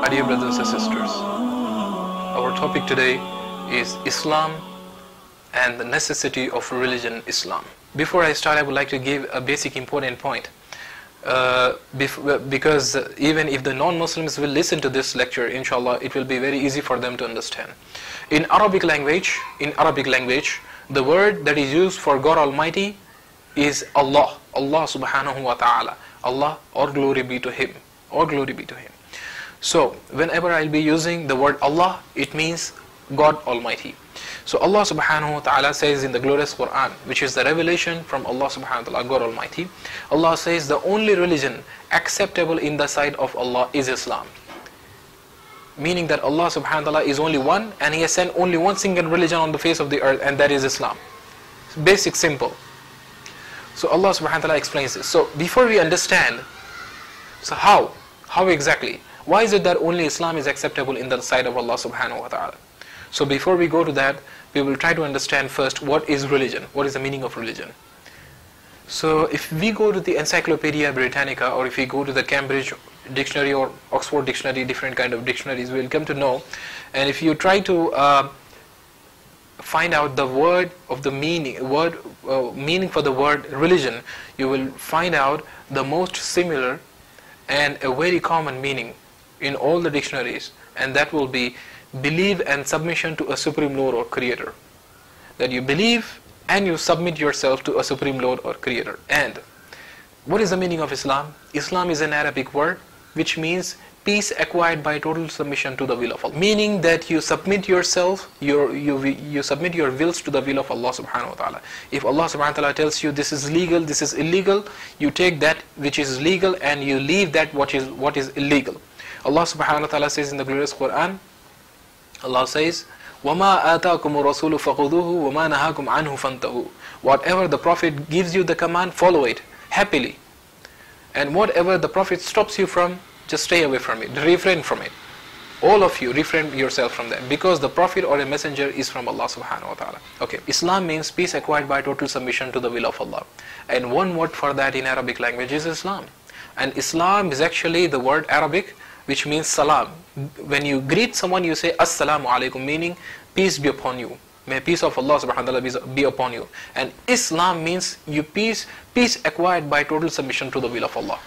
My dear brothers and sisters, our topic today is Islam and the necessity of religion Islam. Before I start, I would like to give a basic important point. Because even if the non-Muslims will listen to this lecture, inshallah, it will be very easy for them to understand. In Arabic language, the word that is used for God Almighty is Allah, Allah subhanahu wa ta'ala. Allah, all glory be to Him, all glory be to Him. So, whenever I'll be using the word Allah, it means God Almighty. So Allah subhanahu wa ta'ala says in the glorious Quran, which is the revelation from Allah subhanahu wa ta'ala, God Almighty, Allah says the only religion acceptable in the sight of Allah is Islam. Meaning that Allah subhanahu wa ta'ala is only one, and He has sent only one single religion on the face of the earth, and that is Islam. It's basic, simple. So Allah subhanahu wa ta'ala explains this. So before we understand, so how exactly? Why is it that only Islam is acceptable in the sight of Allah subhanahu wa ta'ala? So before we go to that, we will try to understand first what is religion, what is the meaning of religion. So if we go to the Encyclopedia Britannica, or if we go to the Cambridge Dictionary or Oxford Dictionary, different kind of dictionaries, we will come to know. And if you try to find out the word of the meaning for the word religion, you will find out the most similar and a very common meaning in all the dictionaries, and that will be believe and submission to a supreme Lord or creator. That you believe and you submit yourself to a supreme Lord or creator. And what is the meaning of Islam? Islam is an Arabic word which means peace acquired by total submission to the will of Allah. Meaning that you submit yourself, you submit your wills to the will of Allah subhanahu wa ta'ala. If Allah subhanahu wa ta'ala tells you this is legal, this is illegal, you take that which is legal and you leave that what is illegal. Allah subhanahu wa ta'ala says in the glorious Quran, Allah says, وَمَا آتَاكُمُ الرَّسُولُ فَخُذُوهُ وَمَا نَهَاكُمْ عَنْهُ فَانْتَهُوا. Whatever the Prophet gives you the command, follow it happily. And whatever the Prophet stops you from, just stay away from it, refrain from it. All of you, refrain yourself from that, because the Prophet or a messenger is from Allah subhanahu wa ta'ala. Okay, Islam means peace acquired by total submission to the will of Allah. And one word for that in Arabic language is Islam. And Islam is actually the word Arabic which means salam. When you greet someone, you say assalamu alaikum, meaning peace be upon you. May peace of Allah subhanahu wa ta'ala be upon you. And Islam means peace acquired by total submission to the will of Allah.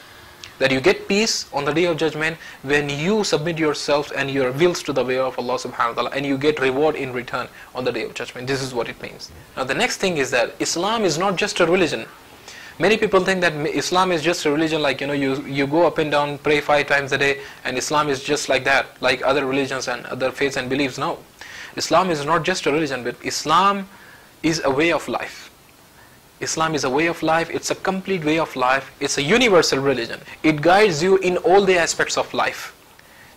That you get peace on the day of judgment when you submit yourself and your wills to the will of Allah subhanahu wa ta'ala, and you get reward in return on the day of judgment. This is what it means. Now the next thing is that Islam is not just a religion. Many people think that Islam is just a religion, like you go up and down, pray 5 times a day, and Islam is just like that, like other religions and other faiths and beliefs. No, Islam is not just a religion, but Islam is a way of life. Islam is a way of life. It's a complete way of life. It's a universal religion. It guides you in all the aspects of life,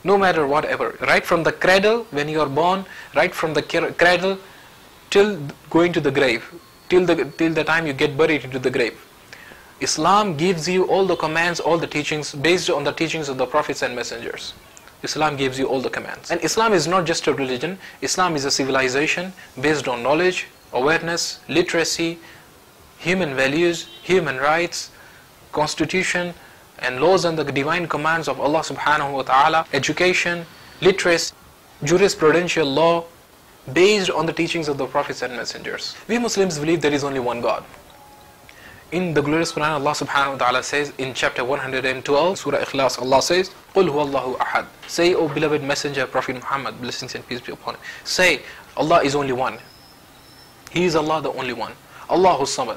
no matter whatever. Right from the cradle, when you are born, right from the cradle till going to the grave, till the time you get buried into the grave. Islam gives you all the commands, all the teachings based on the teachings of the prophets and messengers. Islam gives you all the commands. And Islam is not just a religion. Islam is a civilization based on knowledge, awareness, literacy, human values, human rights, constitution, and laws and the divine commands of Allah subhanahu wa ta'ala, education, literacy, jurisprudential law, based on the teachings of the prophets and messengers. We Muslims believe there is only one God. In the glorious Quran, Allah subhanahu wa ta'ala says in chapter 112, Surah Ikhlas, Allah says, قُلْ هُوَ اللَّهُ أَحَدٌ. Say, O beloved messenger, Prophet Muhammad, blessings and peace be upon him. Say, Allah is only one. He is Allah, the only one. Allahu Samad.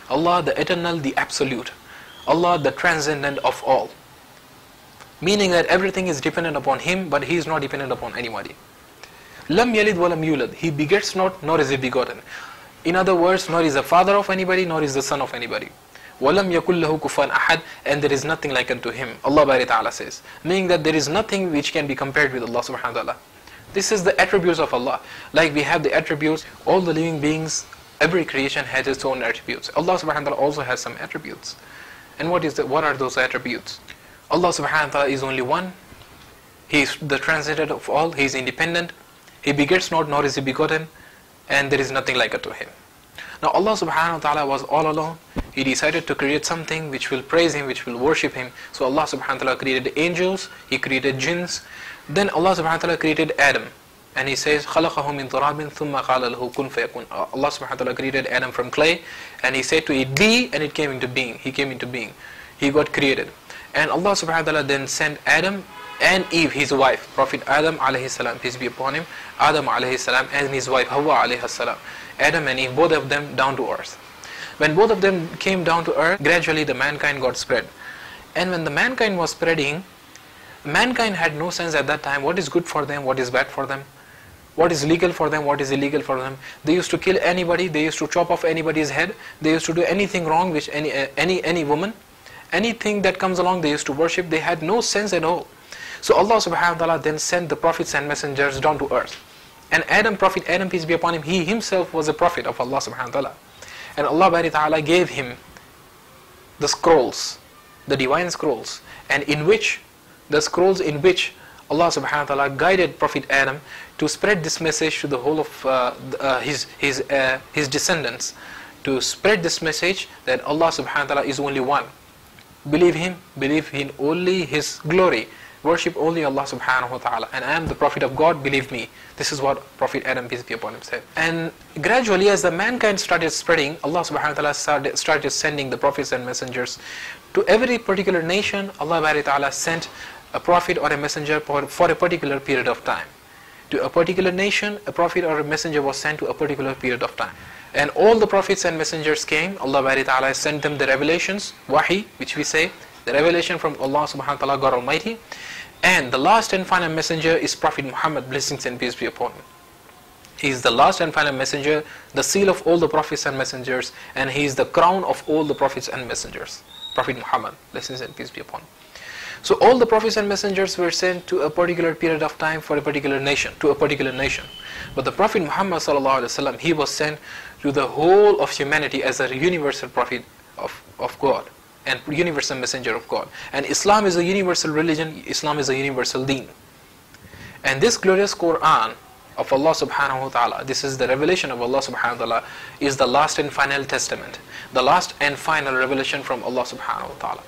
Allah, the eternal, the absolute. Allah, the transcendent of all. Meaning that everything is dependent upon Him, but He is not dependent upon anybody. Lam yalid wa lam yulad. He begets not, nor is He begotten. In other words, nor is the father of anybody, nor is the son of anybody. وَلَمْ يَكُلْ لَهُ كُفُوًا أَحَدٌ. And there is nothing like unto Him. Allah Ta'ala says. Meaning that there is nothing which can be compared with Allah subhanahu wa ta'ala. This is the attributes of Allah. Like we have the attributes, all the living beings, every creation has its own attributes. Allah subhanahu wa ta'ala also has some attributes. And what are those attributes? Allah subhanahu wa ta'ala is only one. He is the transcendent of all. He is independent. He begets not, nor is He begotten. And there is nothing like unto Him. Now Allah subhanahu wa ta'ala was all alone. He decided to create something which will praise Him, which will worship Him. So Allah subhanahu wa ta'ala created angels, He created jinns, Then Allah subhanahu wa ta'ala created Adam, and He says خَلَقَهُ مِن تُرَابٍ ثُمَّ قَالَ لَهُ كُن فَيَكُنْ. Allah subhanahu wa ta'ala created Adam from clay, and He said to it be, and it came into being. He came into being. He got created. And Allah subhanahu wa ta'ala then sent Adam and Eve, his wife, Prophet Adam alayhi salam, peace be upon him, Adam alayhi salam, and his wife Hawa alayhi salam. Adam and Eve, both of them down to earth. When both of them came down to earth, gradually the mankind got spread. And when the mankind was spreading, mankind had no sense at that time what is good for them, what is bad for them, what is legal for them, what is illegal for them. They used to kill anybody, they used to chop off anybody's head, they used to do anything wrong which any woman, anything that comes along they used to worship. They had no sense at all. So Allah subhanahu wa ta'ala then sent the prophets and messengers down to earth. And Adam, Prophet Adam, peace be upon him, he himself was a prophet of Allah subhanahu wa ta'ala. And Allah ta'ala gave him the scrolls, the divine scrolls, and in which Allah subhanahu wa ta'ala guided Prophet Adam to spread this message to the whole of his descendants, to spread this message that Allah subhanahu wa ta'ala is only one. Believe Him, believe in only His glory, worship only Allah subhanahu wa ta'ala, and I am the Prophet of God, believe me. This is what Prophet Adam, peace be upon him, said. And gradually as the mankind started spreading, Allah subhanahu wa ta'ala started sending the prophets and messengers to every particular nation. Allah ta'ala sent a prophet or a messenger for a particular period of time. To a particular nation, a prophet or a messenger was sent to a particular period of time. And all the prophets and messengers came. Allah ta'ala sent them the revelations, wahi, which we say, the revelation from Allah subhanahu wa ta'ala, God Almighty. And the last and final messenger is Prophet Muhammad, blessings and peace be upon him. He is the last and final messenger, the seal of all the prophets and messengers, and he is the crown of all the prophets and messengers. Prophet Muhammad, blessings and peace be upon him. So all the prophets and messengers were sent to a particular period of time for a particular nation, to a particular nation. But the Prophet Muhammad sallallahu alaihi wasallam, he was sent to the whole of humanity as a universal prophet of God and universal messenger of God. And Islam is a universal religion, Islam is a universal deen. And this glorious Quran of Allah subhanahu wa ta'ala, this is the revelation of Allah subhanahu wa ta'ala, is the last and final testament, the last and final revelation from Allah subhanahu wa ta'ala.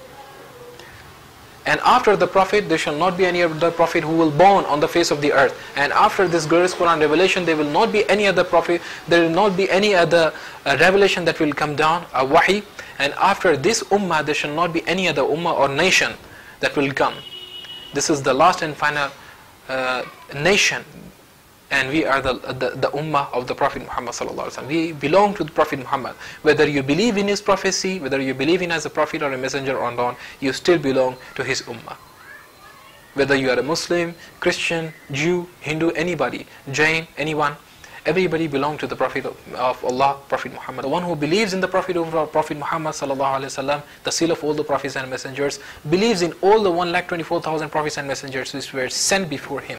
And after the Prophet, there shall not be any other Prophet who will born on the face of the earth. And after this glorious Quran revelation, there will not be any other Prophet, there will not be any other revelation that will come down, a wahi. And after this ummah, there shall not be any other ummah or nation that will come. This is the last and final nation. And we are the ummah of the Prophet Muhammad sallallahu alaihi wasallam. We belong to the Prophet Muhammad. Whether you believe in his prophecy, whether you believe in as a prophet or a messenger or not, you still belong to his ummah. Whether you are a Muslim, Christian, Jew, Hindu, anybody, Jain, anyone, everybody belong to the Prophet of Allah, Prophet Muhammad. The one who believes in the Prophet of Prophet Muhammad sallallahu alaihi wasallam, the seal of all the prophets and messengers, believes in all the 124,000 prophets and messengers which were sent before him.